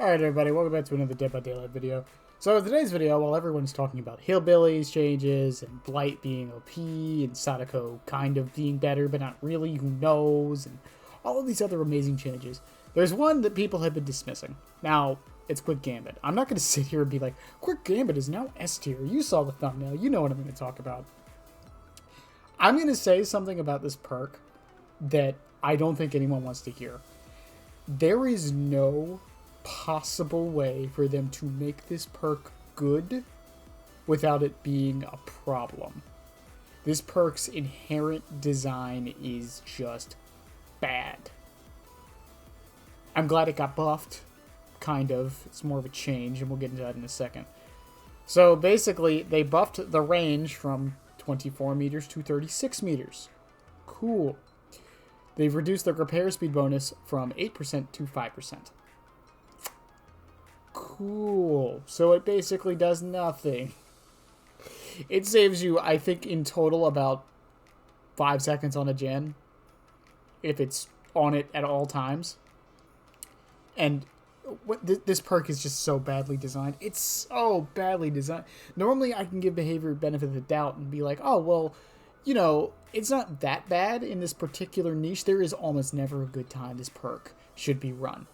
Alright everybody, welcome back to another Dead by Daylight video. So in today's video, while everyone's talking about Hillbillies changes, and Blight being OP, and Sadako kind of being better, but not really, who knows, and all of these other amazing changes, there's one that people have been dismissing. Now, it's Quick Gambit. I'm not going to sit here and be like, Quick Gambit is now S tier. You saw the thumbnail, you know what I'm going to talk about. I'm going to say something about this perk that I don't think anyone wants to hear. There is no possible way for them to make this perk good without it being a problem. This perk's inherent design is just bad. I'm glad it got buffed, kind of. It's more of a change, and we'll get into that in a second. So basically, they buffed the range from 24 meters to 36 meters. Cool. They've reduced their repair speed bonus from 8% to 5%. Cool. So it basically does nothing. It saves you, I think, in total about 5 seconds on a gen, if it's on it at all times. And this perk is just so badly designed. It's so badly designed. Normally, I can give behavior benefit of the doubt and be like, oh, well, you know, it's not that bad in this particular niche. There is almost never a good time this perk should be run.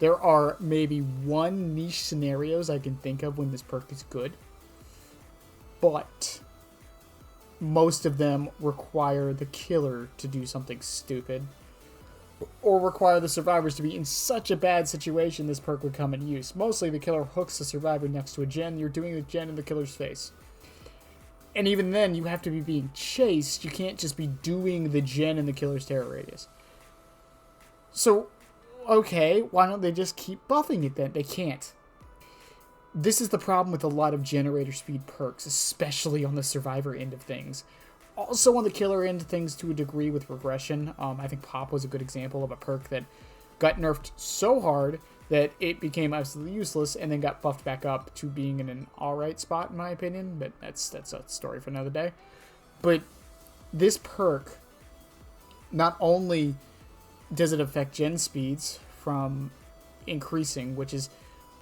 There are maybe one niche scenarios I can think of when this perk is good, but most of them require the killer to do something stupid, or require the survivors to be in such a bad situation this perk would come in use. Mostly the killer hooks the survivor next to a gen, you're doing the gen in the killer's face. And even then, you have to be being chased, you can't just be doing the gen in the killer's terror radius. So, okay, why don't they just keep buffing it then? They can't. This is the problem with a lot of generator speed perks, especially on the survivor end of things. Also on the killer end of things to a degree with regression. I think Pop was a good example of a perk that got nerfed so hard that it became absolutely useless and then got buffed back up to being in an alright spot in my opinion, but that's a story for another day. But this perk, not only does it affect gen speeds from increasing, which is,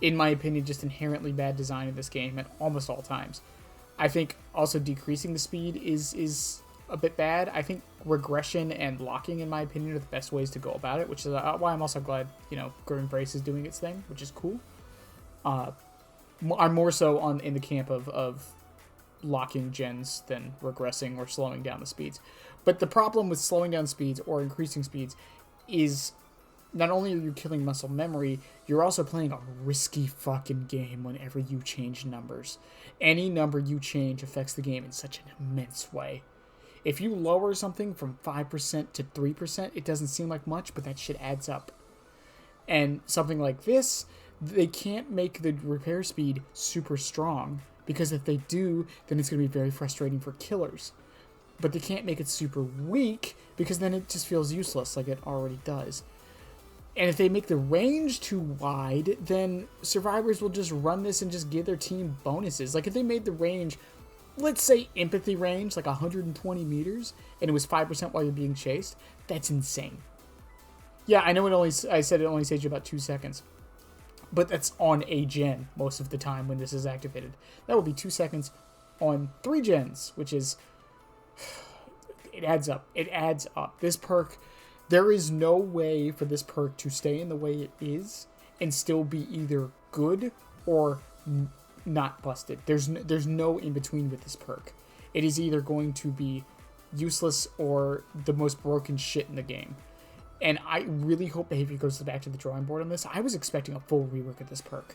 in my opinion, just inherently bad design in this game at almost all times. I think also decreasing the speed is a bit bad. I think regression and locking, in my opinion, are the best ways to go about it, which is why I'm also glad, you know, Growing Brace is doing its thing, which is cool. I'm more so in the camp of locking gens than regressing or slowing down the speeds. But the problem with slowing down speeds or increasing speeds is not only are you killing muscle memory, you're also playing a risky fucking game whenever you change numbers. Any number you change affects the game in such an immense way. If you lower something from 5% to 3%, it doesn't seem like much, but that shit adds up. And something like this, they can't make the repair speed super strong, because if they do, then it's going to be very frustrating for killers. But they can't make it super weak, because then it just feels useless like it already does. And if they make the range too wide, then survivors will just run this and just give their team bonuses. Like if they made the range, let's say empathy range, like 120 meters, and it was 5% while you're being chased, that's insane. Yeah, I know I said it only saves you about 2 seconds. But that's on a gen most of the time when this is activated. That would be 2 seconds on 3 gens, which is... It adds up. It adds up. This perk... There is no way for this perk to stay in the way it is and still be either good or not busted. There's no in between with this perk. It is either going to be useless or the most broken shit in the game. And I really hope behavior goes back to the drawing board on this. I was expecting a full rework of this perk.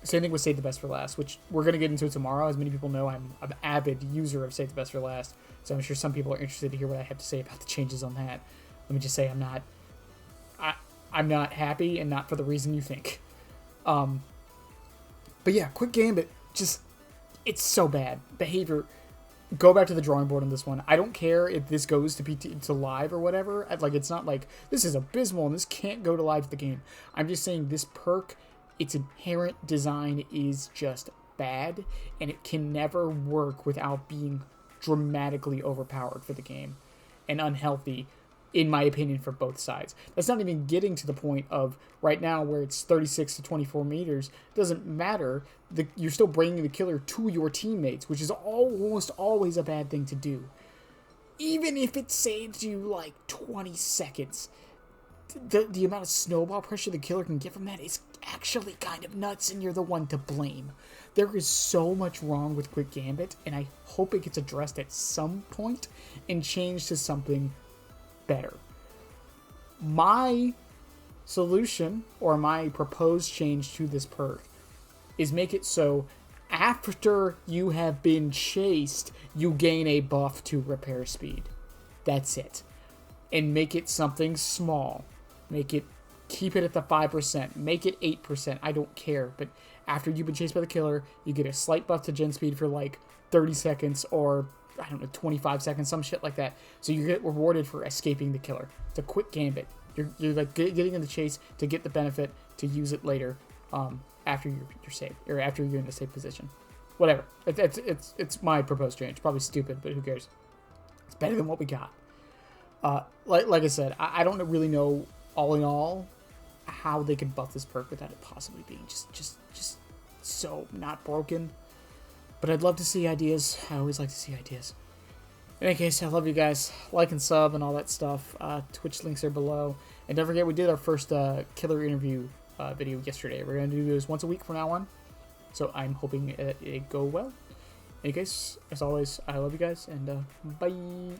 Same thing with Save the Best for Last, which we're going to get into tomorrow. As many people know, I'm an avid user of Save the Best for Last, so I'm sure some people are interested to hear what I have to say about the changes on that. Let me just say I'm not happy, and not for the reason you think. But yeah, Quick Gambit, just, it's so bad. Behavior, go back to the drawing board on this one. I don't care if this goes to live or whatever. Like, it's not like, this is abysmal and this can't go to live to the game. I'm just saying this perk, its inherent design is just bad, and it can never work without being dramatically overpowered for the game and unhealthy in my opinion, for both sides. That's not even getting to the point of right now where it's 36 to 24 meters. Doesn't matter. You're still bringing the killer to your teammates, which is almost always a bad thing to do. Even if it saves you like 20 seconds, the amount of snowball pressure the killer can get from that is actually kind of nuts, and you're the one to blame. There is so much wrong with Quick Gambit, and I hope it gets addressed at some point and changed to something better. My solution, or my proposed change to this perk, is make it so after you have been chased, you gain a buff to repair speed. That's it. And make it something small. Keep it at the 5%. Make it 8%. I don't care. But after you've been chased by the killer, you get a slight buff to gen speed for like 30 seconds or, I don't know, 25 seconds, some shit like that. So you get rewarded for escaping the killer. It's a quick gambit. You're like getting in the chase to get the benefit to use it later, after you're safe, or after you're in a safe position. Whatever. It's my proposed change. Probably stupid, but who cares? It's better than what we got. Like I said, I don't really know, all in all, how they could buff this perk without it possibly being just so not broken. But I'd love to see ideas. I always like to see ideas. In any case, I love you guys. Like and sub and all that stuff. Twitch links are below. And don't forget, we did our first killer interview video yesterday. We're going to do those once a week from now on. So I'm hoping it go well. In any case, as always, I love you guys, and bye.